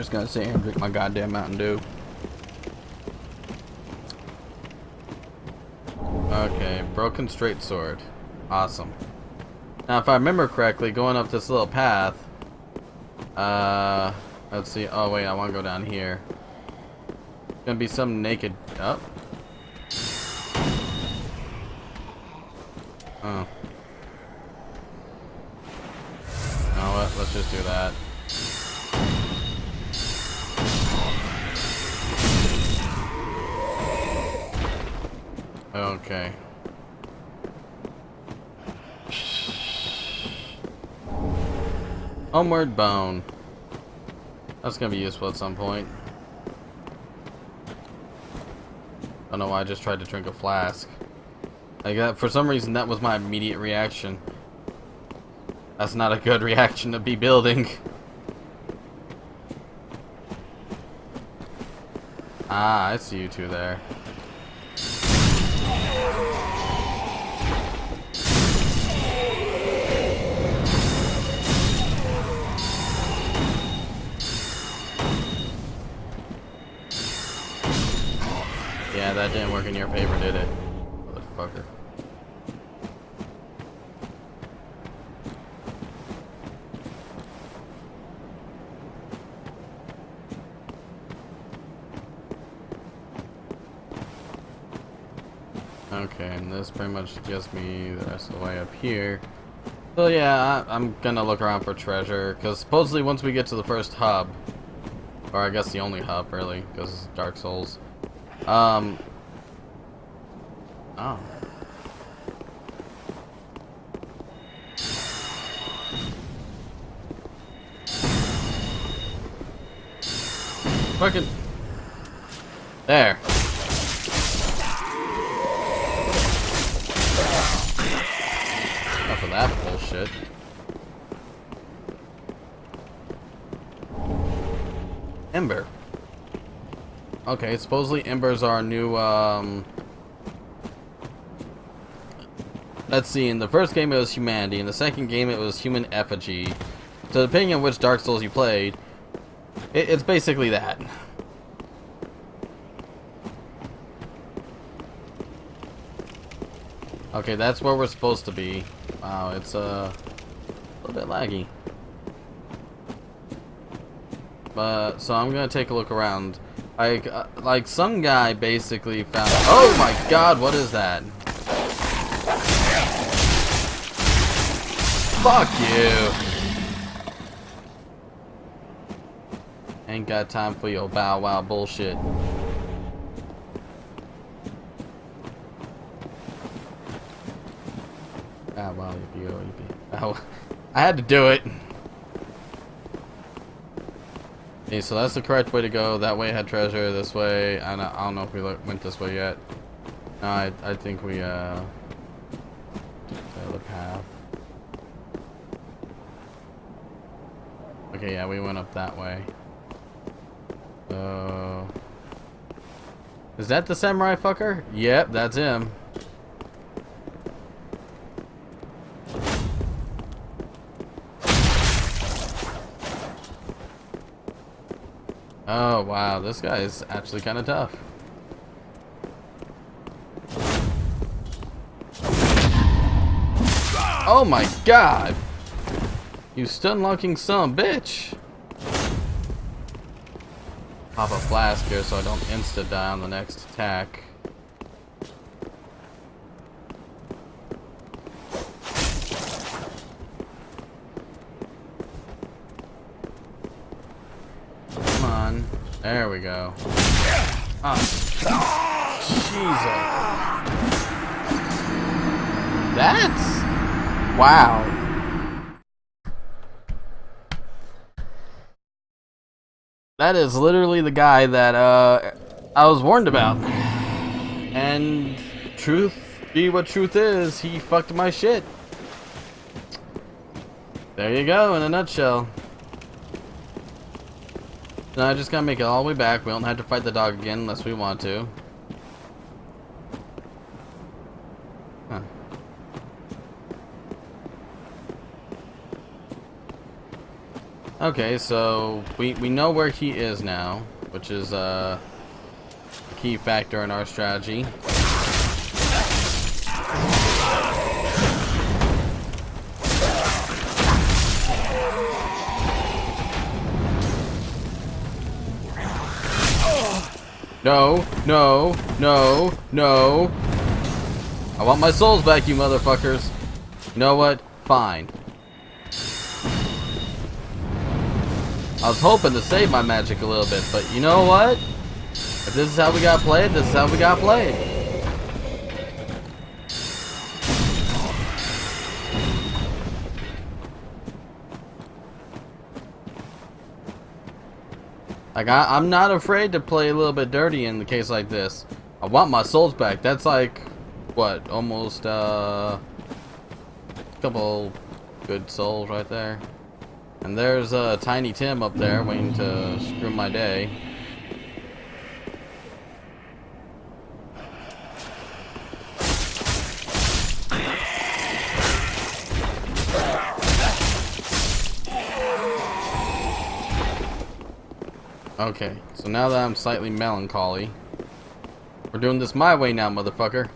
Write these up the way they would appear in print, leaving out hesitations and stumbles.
Just gonna sit here and drink my goddamn Mountain Dew. Okay, broken straight sword. Awesome. Now, if I remember correctly, going up this little path. Let's see. Oh wait, I want to go down here. Gonna be some naked. Oh. Oh. Oh, what? Let's just do that. Okay. Homeward bone. That's gonna be useful at some point. I don't know why I just tried to drink a flask. Like that, for some reason that was my immediate reaction. That's not a good reaction to be building. Ah, I see you two there. Yeah, that didn't work in your favor, did it? Motherfucker. Okay, and this pretty much gets me the rest of the way up here. So yeah, I'm gonna look around for treasure, because supposedly once we get to the first hub, or I guess the only hub really, because it's Dark Souls. Oh. Fucking. There. Enough of that bullshit. Ember. Okay, supposedly embers are new, let's see, in the first game it was humanity, in the second game it was human effigy. So depending on which Dark Souls you played, it's basically that. Okay, that's where we're supposed to be. Wow, it's a little bit laggy. But, so I'm gonna take a look around. Like some guy basically found. Oh my god, what is that? Fuck you! Ain't got time for your bow wow bullshit. Ah, wow, yippee. Oh, I had to do it. Okay, so that's the correct way to go. That way had treasure. This way, I don't know if we went this way yet. No, I think we took the other path. Okay, yeah, we went up that way. So, is that the samurai fucker? Yep, that's him. Oh wow, this guy is actually kind of tough. Oh my god! You stun-locking son of a bitch! Pop a flask here so I don't insta-die on the next attack. Come on. There we go. Ah. Jesus. That's... wow. That is literally the guy that I was warned about. And truth be what truth is, he fucked my shit. There you go, in a nutshell. Now I just gotta make it all the way back. We don't have to fight the dog again unless we want to. Huh. Okay, so we know where he is now, which is a key factor in our strategy. No, no, no, no. I want my souls back, you motherfuckers. You know what? Fine. I was hoping to save my magic a little bit, but you know what? If this is how we got played, this is how we got played. Like, I'm not afraid to play a little bit dirty in the case like this. I want my souls back. That's like, what, almost, a couple good souls right there. And there's Tiny Tim up there waiting to screw my day. Okay, so now that I'm slightly melancholy, we're doing this my way now, motherfucker.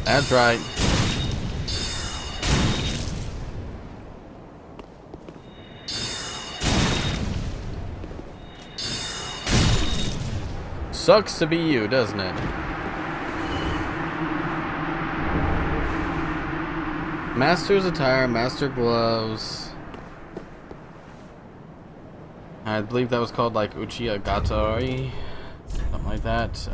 That's right. Sucks to be you, doesn't it? Master's attire, master gloves. I believe that was called like Uchiha Gatori, something like that.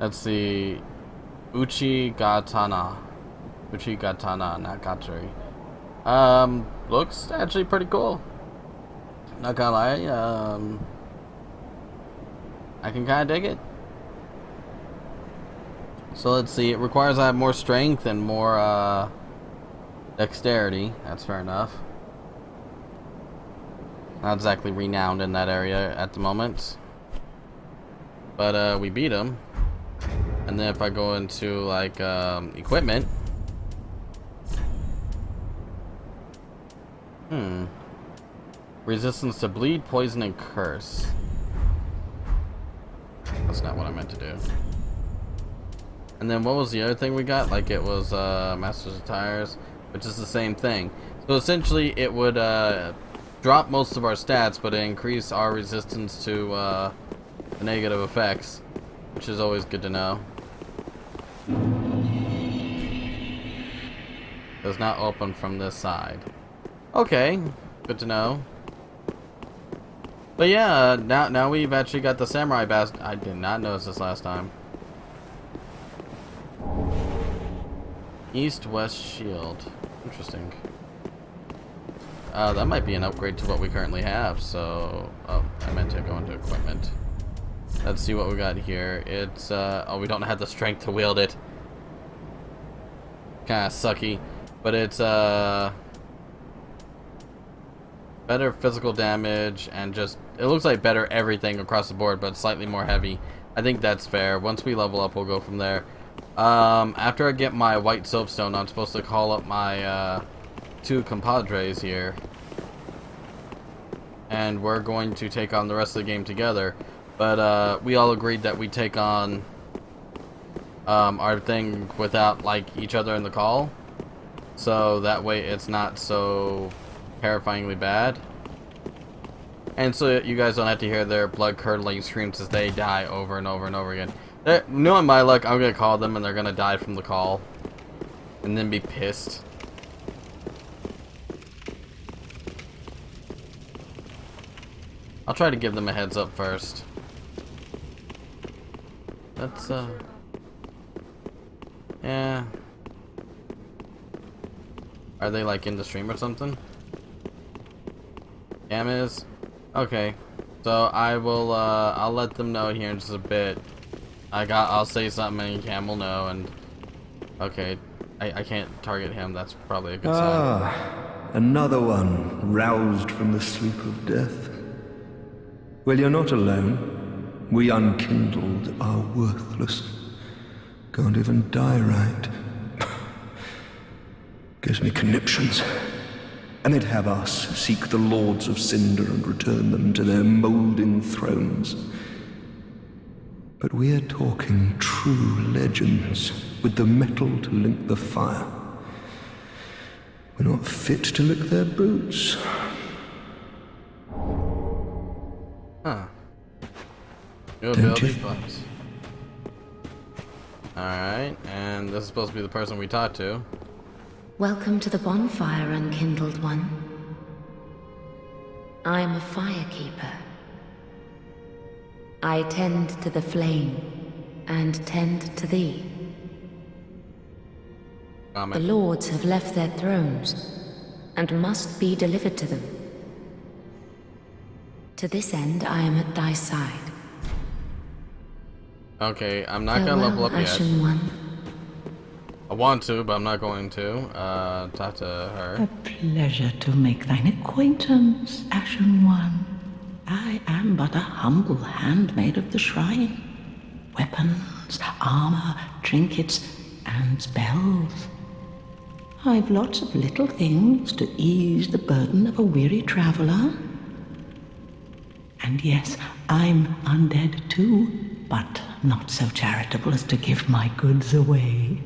Let's see, Uchigatana, not Gatori. Looks actually pretty cool. Not gonna lie, I can kind of dig it. So let's see, it requires I have more strength and more dexterity. That's fair enough. Not exactly renowned in that area at the moment, but we beat him. And then if I go into like equipment, resistance to bleed, poison, and curse. That's not what I meant to do. And then what was the other thing we got? Like it was Master's Attires, which is the same thing. So essentially it would drop most of our stats, but increase our resistance to the negative effects, which is always good to know. Does not open from this side. Okay, good to know. But yeah, now we've actually got the samurai bast. I did not notice this last time. East-west shield. Interesting. That might be an upgrade to what we currently have. So, oh, I meant to go into equipment. Let's see what we got here. It's oh, we don't have the strength to wield it. Kind of sucky, but it's better physical damage and just it looks like better everything across the board, but slightly more heavy. I think that's fair. Once we level up, we'll go from there. After I get my white soapstone, I'm supposed to call up my two compadres here, and we're going to take on the rest of the game together. But we all agreed that we take on our thing without like each other in the call, so that way it's not so terrifyingly bad, and so you guys don't have to hear their blood curdling screams as they die over and over and over again. Knowing my luck, I'm gonna call them and they're gonna die from the call and then be pissed. I'll try to give them a heads up first. That's yeah. Are they like in the stream or something? Cam is? Okay. So I will I'll let them know here in just a bit. I'll say something and Cam will know, and okay. I can't target him, that's probably a good sign. Another one roused from the sleep of death. Well, you're not alone. We unkindled are worthless. Can't even die right. Gives me conniptions. And they'd have us seek the Lords of Cinder and return them to their moulding thrones. But we're talking true legends, with the metal to link the fire. We're not fit to lick their boots. Huh. Good ability spots. Alright, and this is supposed to be the person we talked to. Welcome to the bonfire, Unkindled One. I am a firekeeper. I tend to the flame, and tend to thee. The lords have left their thrones, and must be delivered to them. To this end, I am at thy side. Okay, I'm not gonna level up yet. Ashen One. I want to, but I'm not going to. Talk to her. A pleasure to make thine acquaintance, Ashen One. I am but a humble handmaid of the shrine. Weapons, armor, trinkets, and spells. I've lots of little things to ease the burden of a weary traveler. And yes, I'm undead too, but not so charitable as to give my goods away.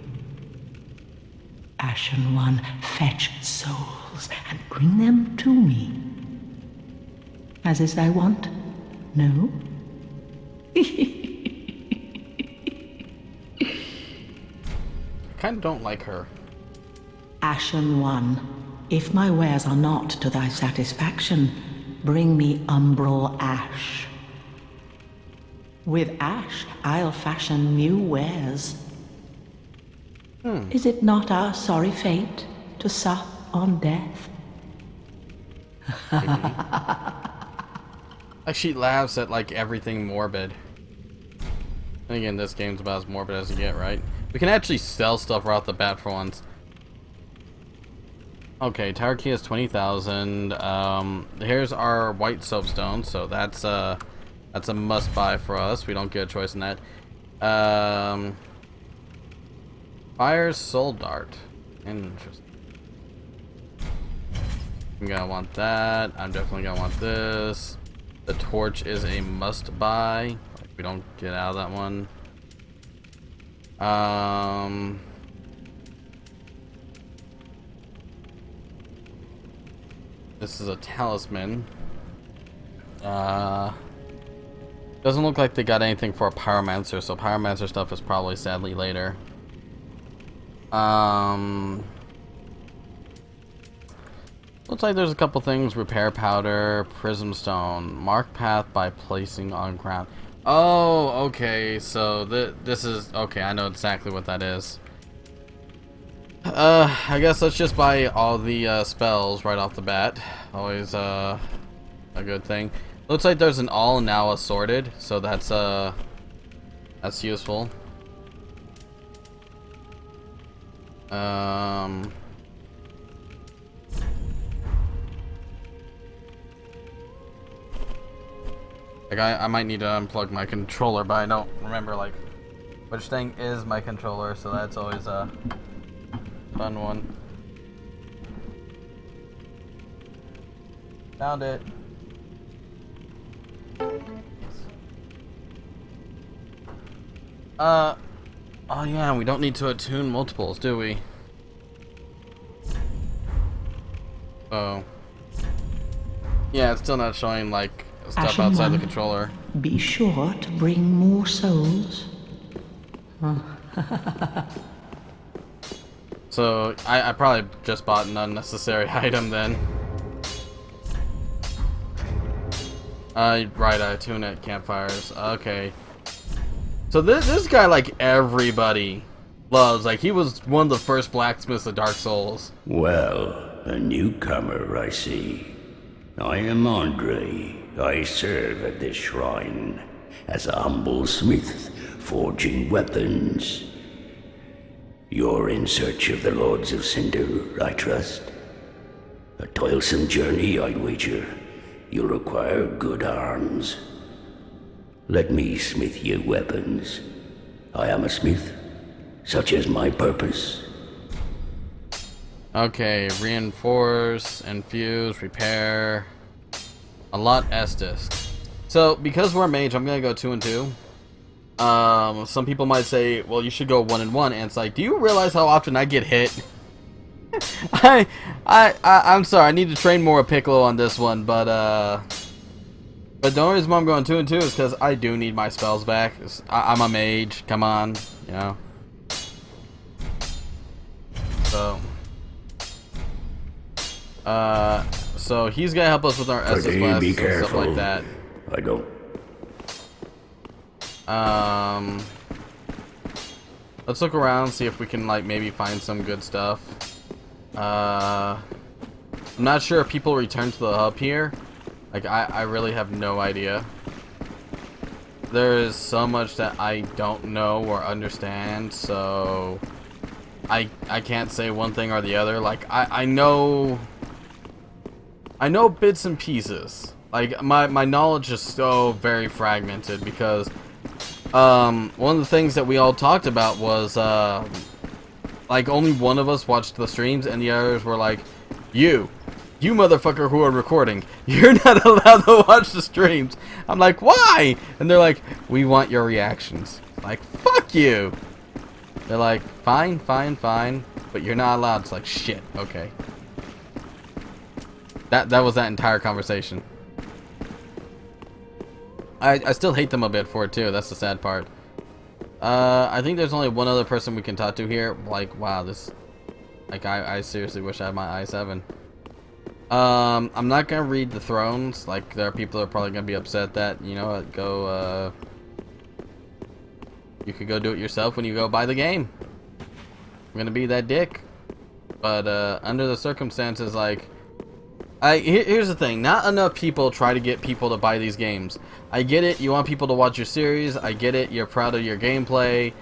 Ashen One, fetch souls and bring them to me. As is thy wont? No? Kinda don't like her. Ashen One, if my wares are not to thy satisfaction, bring me umbral ash. With ash, I'll fashion new wares. Is it not our sorry fate to sup on death? Like, she laughs at like everything morbid. And again, this game's about as morbid as you get, right? We can actually sell stuff right off the bat for once. Okay, tower key is 20,000. Here's our white soapstone, so that's a must buy for us. We don't get a choice in that. Fire's soul dart. Interesting. I'm gonna want that. I'm definitely gonna want this. The torch is a must buy. Like, we don't get out of that one. This is a talisman. Doesn't look like they got anything for a pyromancer, so pyromancer stuff is probably sadly later. Looks like there's a couple things. Repair powder, prism stone, mark path by placing on ground. Oh, okay, so this is okay. I know exactly what that is. I guess let's just buy all the spells right off the bat. Always a good thing. Looks like there's an all now assorted, so that's useful. Like I might need to unplug my controller, but I don't remember like which thing is my controller, so that's always a fun one. Found it. Oh yeah, we don't need to attune multiples, do we? Oh. Yeah, it's still not showing like stuff Ashen outside One, the controller. be sure to bring more souls. So I probably just bought an unnecessary item then. Right, I tune at campfires. Okay. So this guy, like, everybody loves. Like, he was one of the first blacksmiths of Dark Souls. Well, a newcomer, I see. I am Andre. I serve at this shrine as a humble smith, forging weapons. You're in search of the Lords of Cinder, I trust? A toilsome journey, I'd wager. You'll require good arms. Let me smith you weapons. I am a smith, such is my purpose. Okay, reinforce, infuse, repair. A lot Estus. So, because we're a mage, I'm gonna go 2 and 2. Some people might say, well, you should go 1 and 1, and it's like, do you realize how often I get hit? I'm sorry, I need to train more Piccolo on this one, but the only reason why I'm going 2 and 2 is because I do need my spells back. I'm a mage, come on, you know. So he's gonna help us with our SS blasts and stuff like that. I don't. Let's look around, see if we can, like, maybe find some good stuff. I'm not sure if people return to the hub here. Like, I really have no idea. There is so much that I don't know or understand, so I can't say one thing or the other. Like, I know bits and pieces. Like, my knowledge is so very fragmented because one of the things that we all talked about was like, only one of us watched the streams and the others were like, you motherfucker who are recording, you're not allowed to watch the streams. I'm like, why? And they're like, we want your reactions. Like, fuck you. They're like, fine, but you're not allowed. It's like, shit, okay. That was that entire conversation. I still hate them a bit for it too. That's the sad part. I think there's only one other person we can talk to here. Like, wow, this, like, I seriously wish I had my i7. I'm not gonna read the thrones. Like, there are people that are probably gonna be upset that, you know, you could go do it yourself when you go buy the game. I'm gonna be that dick. But under the circumstances, like, here's the thing, not enough people try to get people to buy these games. I get it, you want people to watch your series, I get it, you're proud of your gameplay.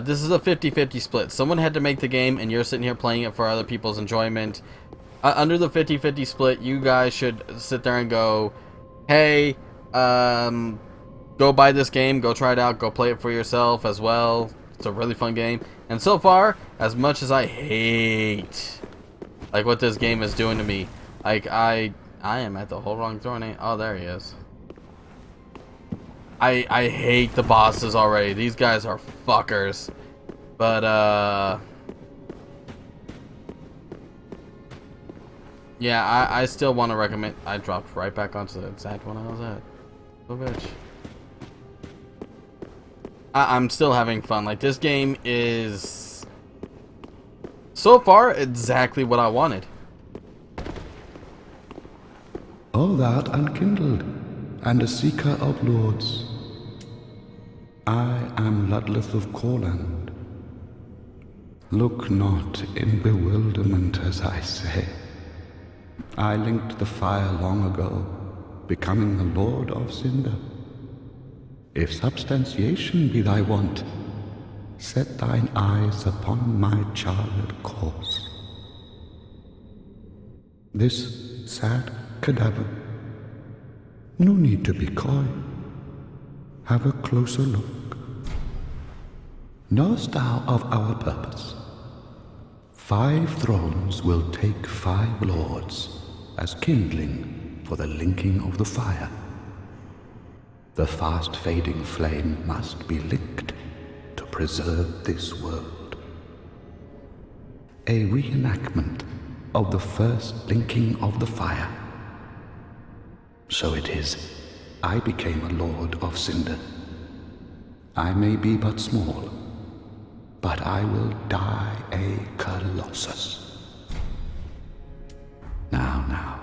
This is a 50-50 split. Someone had to make the game and you're sitting here playing it for other people's enjoyment. Under the 50-50 split, you guys should sit there and go, hey, go buy this game, go try it out, go play it for yourself as well. It's a really fun game. And so far, as much as I hate, like, what this game is doing to me, like, I am at the whole wrong throne. Oh, there he is. I hate the bosses already. These guys are fuckers. But, yeah, I still want to recommend. I dropped right back onto the exact one I was at. Oh, bitch. I'm still having fun. Like, this game is, so far, exactly what I wanted. O thou unkindled, and a seeker of lords. I am Ludleth of Corland. Look not in bewilderment as I say. I linked the fire long ago, becoming the Lord of Cinder. If substantiation be thy want, set thine eyes upon my charred course. This sad cadaver, no need to be coy. Have a closer look. Knowest thou of our purpose? 5 thrones will take 5 lords as kindling for the linking of the fire. The fast-fading flame must be licked to preserve this world. A reenactment of the first linking of the fire. So it is, I became a Lord of Cinder. I may be but small, but I will die a colossus. Now,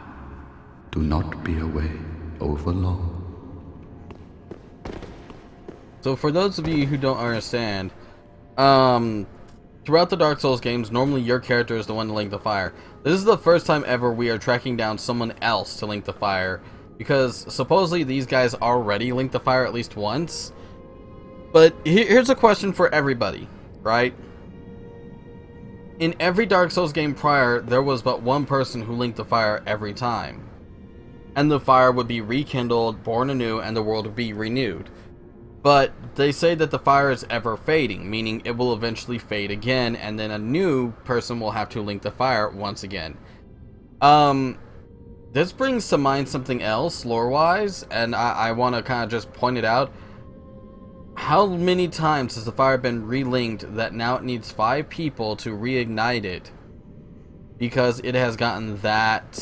do not be away over long. So for those of you who don't understand, throughout the Dark Souls games, normally your character is the one to link the fire. This is the first time ever we are tracking down someone else to link the fire, because supposedly these guys already linked the fire at least once. But here's a question for everybody, right? In every Dark Souls game prior, there was but one person who linked the fire every time. And the fire would be rekindled, born anew, and the world would be renewed. But they say that the fire is ever fading, meaning it will eventually fade again, and then a new person will have to link the fire once again. This brings to mind something else, lore-wise, and I want to kind of just point it out. How many times has the fire been relinked that now it needs 5 people to reignite it? Because it has gotten that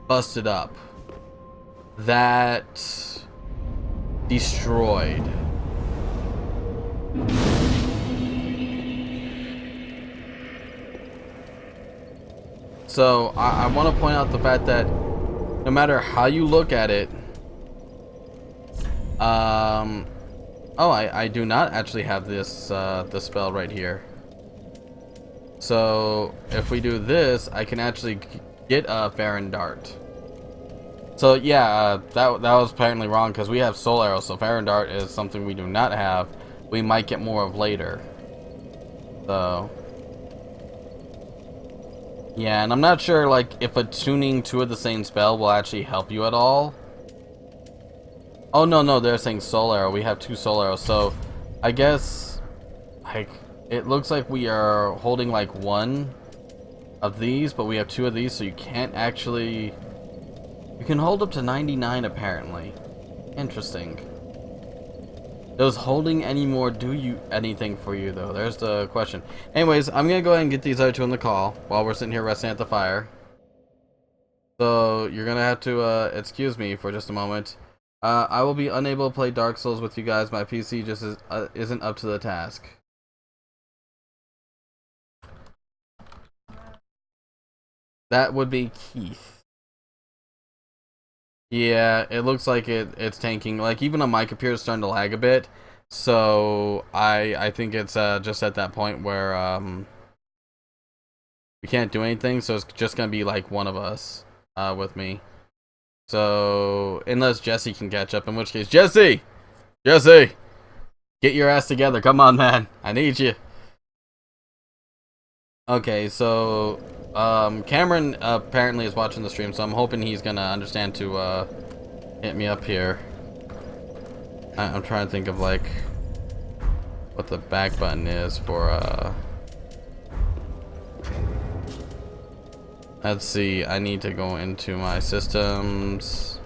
busted up. That destroyed. So I want to point out the fact that no matter how you look at it, I do not actually have this this spell right here. So if we do this, I can actually get a Farron Dart. So yeah, that was apparently wrong because we have Soul Arrow, so Farron Dart is something we do not have. We might get more of later. So yeah, and I'm not sure like if attuning 2 of the same spell will actually help you at all. Oh no, they're saying Soul Arrow. We have 2 Soul Arrows, so I guess like it looks like we are holding like 1 of these, but we have 2 of these, so you can't actually. You can hold up to 99 apparently. Interesting. Does holding any more do you anything for you though? There's the question. Anyways, I'm gonna go ahead and get these other 2 on the call while we're sitting here resting at the fire. So you're gonna have to excuse me for just a moment. I will be unable to play Dark Souls with you guys. My PC just isn't up to the task. That would be Keith. Yeah, it looks like it's tanking. Like even on my computer, it's starting to lag a bit. So I think it's just at that point where we can't do anything. So it's just gonna be like one of us with me. So unless Jesse can catch up, in which case Jesse, get your ass together. Come on, man. I need you. Okay, so Cameron apparently is watching the stream, so I'm hoping he's gonna understand to hit me up here. I'm trying to think of like what the back button is for let's see, I need to go into my systems,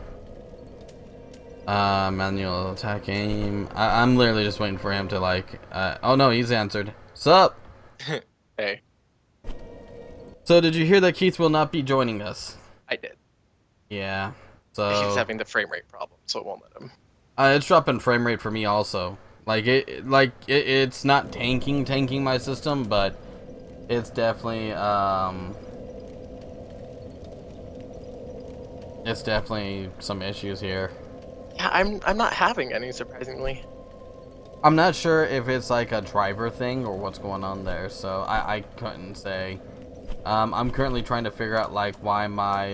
manual attack aim. I'm literally just waiting for him to like oh no, he's answered. Sup? Hey. So did you hear that Keith will not be joining us? I did. Yeah. So He's having the frame rate problem, so it won't let him. It's dropping frame rate for me also. It's not tanking my system, but it's definitely some issues here. Yeah, I'm not having any, surprisingly. I'm not sure if it's like a driver thing or what's going on there, so I couldn't say. I'm currently trying to figure out like why my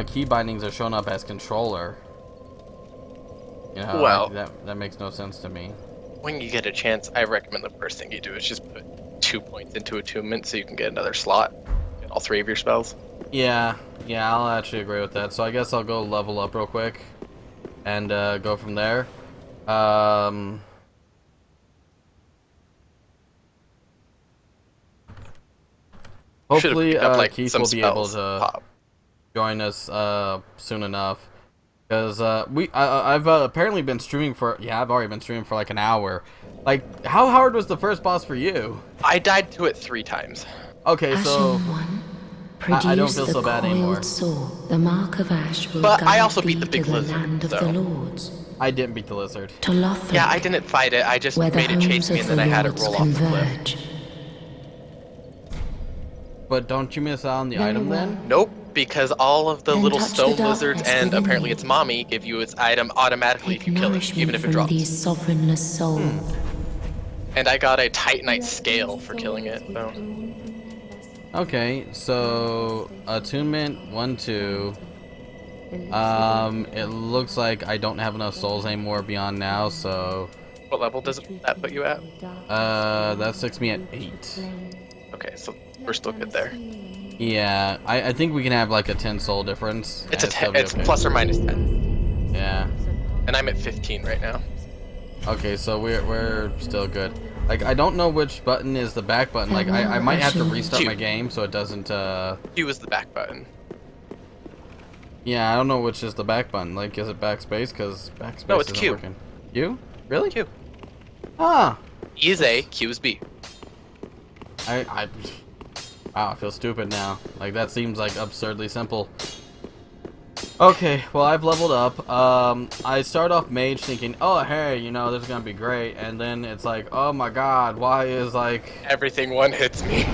key bindings are showing up as controller. You know, well, like that makes no sense to me. When you get a chance, I recommend the first thing you do is just put 2 points into attunement so you can get another slot. Get all 3 of your spells. Yeah, I'll actually agree with that. So I guess I'll go level up real quick and go from there. Hopefully Keith will be able to join us soon enough, because I've apparently been streaming for I've already been streaming for like an hour. Like, how hard was the first boss for you? I died to it 3 times. Okay, so I don't feel so bad anymore. Sword, the mark of ash will But I guide also beat thee the big to the lizard, land of so. the lords. I didn't beat the lizard. To Lothric, Yeah, I didn't fight it. I just where the made it chase homes me of and then I the had it lords roll off the cliff. converge. But don't you miss out on the Very item well. then? Nope. Because all of the Then little touch the stone lizards darkness and within apparently me. its mommy give you its item automatically if Take you kill it, nourishment even if it from drops. these sovereignless souls. And I got a Titanite scale for killing it, so. Okay, so attunement 1-2. It looks like I don't have enough souls anymore beyond now, so What level does that put you at? that sticks me at 8. Okay, so we're still good there. Yeah, I think we can have like a 10 soul difference. It's a and still 10, be it's okay. plus or minus 10. Yeah. And I'm at 15 right now. Okay, so we're still good. Like, I don't know which button is the back button. Like, I might have to restart my game so it doesn't, Q is the back button. Yeah, I don't know which is the back button. Like, is it backspace? Because backspace No, it's isn't Q. working. Q? Really? Q. Ah! E is A, Q is B. Wow, I feel stupid now. Like, that seems like absurdly simple. Okay, well, I've leveled up. I start off mage thinking, oh, hey, you know, this is gonna be great. And then it's like, oh my god, why is, like... Everything one hits me.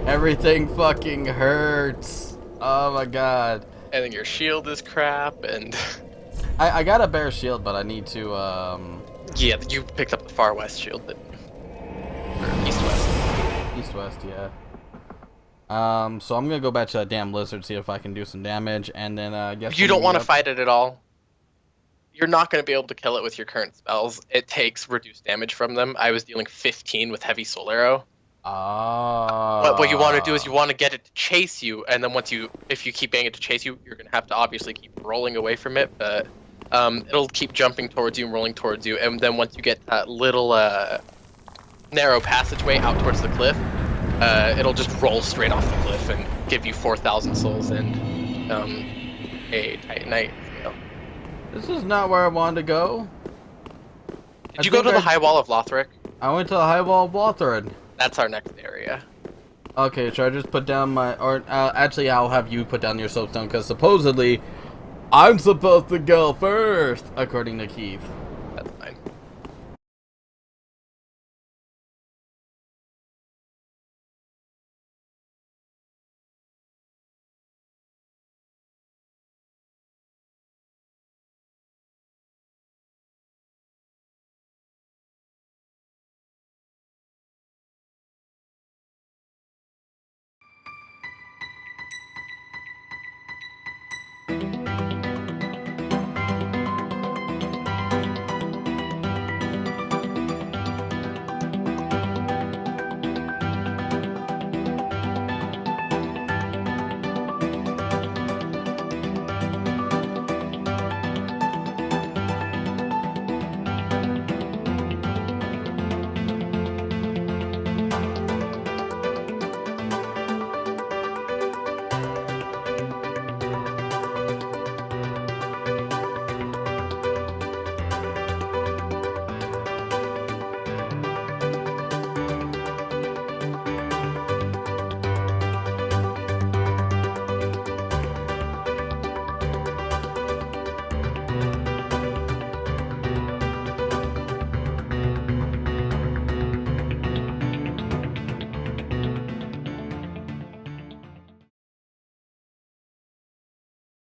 Everything fucking hurts. Oh my god. And then your shield is crap, and... I got a bear shield, but I need to, Yeah, you picked up the far west shield, but... Or east-west. East-west, yeah. So I'm gonna go back to that damn lizard, see if I can do some damage, and then, I guess... You don't want to fight it at all. You're not going to be able to kill it with your current spells. It takes reduced damage from them. I was dealing 15 with heavy soul arrow. What you want to do is you want to get it to chase you, and then if you keep getting it to chase you, you're going to have to obviously keep rolling away from it, but it'll keep jumping towards you and rolling towards you, and then once you get that little narrow passageway out towards the cliff, it'll just roll straight off the cliff and give you 4,000 souls and a Titanite scale. This is not where I wanted to go. Did you go to the High Wall of Lothric? I went to the High Wall of Lothric. That's our next area. Okay, should I just put down my... Or, actually, I'll have you put down your soapstone, because supposedly, I'm supposed to go first, according to Keith.